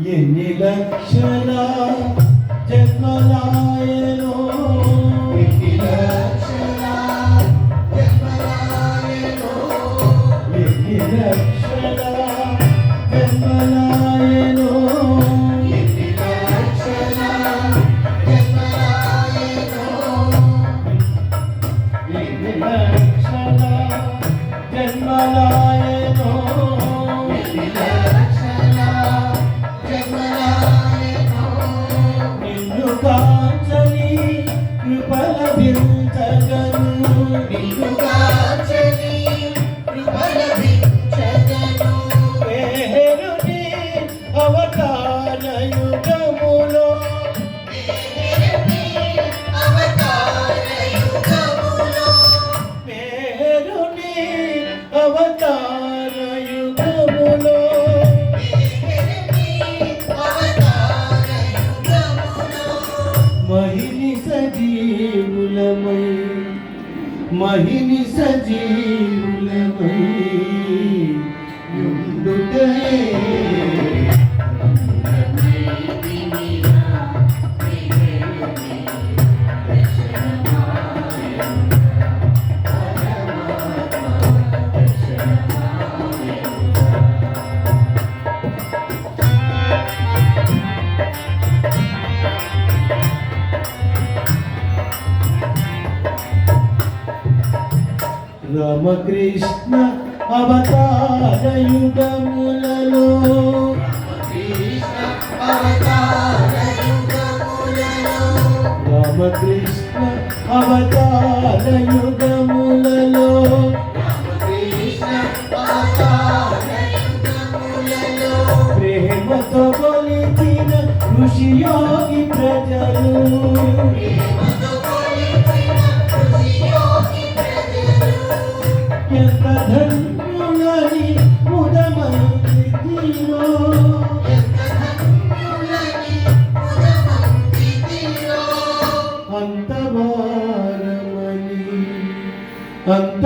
ఎన్ని లక్షల జన్మలాయనో ఎన్ని లక్షల జన్మలాయనో ఎన్ని లక్షల జన్మలాయనో ఎన్ని లక్షల జన్మలాయనో ఎన్ని లక్షల జన్మలాయనో ఎన్ని లక్షల నిన్ను కాచని కృపలభించగను నిన్ను కాచని కృపలభించగను పేరుని అవతార యుగములో పేరుని అవతార యుగములో పేరుని అవతార యుగములో మహిని సజీవులమై యుండుటే రామకృష్ణ అవతార యుగములలో రామకృష్ణ అవతార యుగములలో ప్రేమతో కొలిచిన ఋషి యోగి ప్రజలు ఎంత ధన్యులని ముదమందితిరో అంత భారమని అంత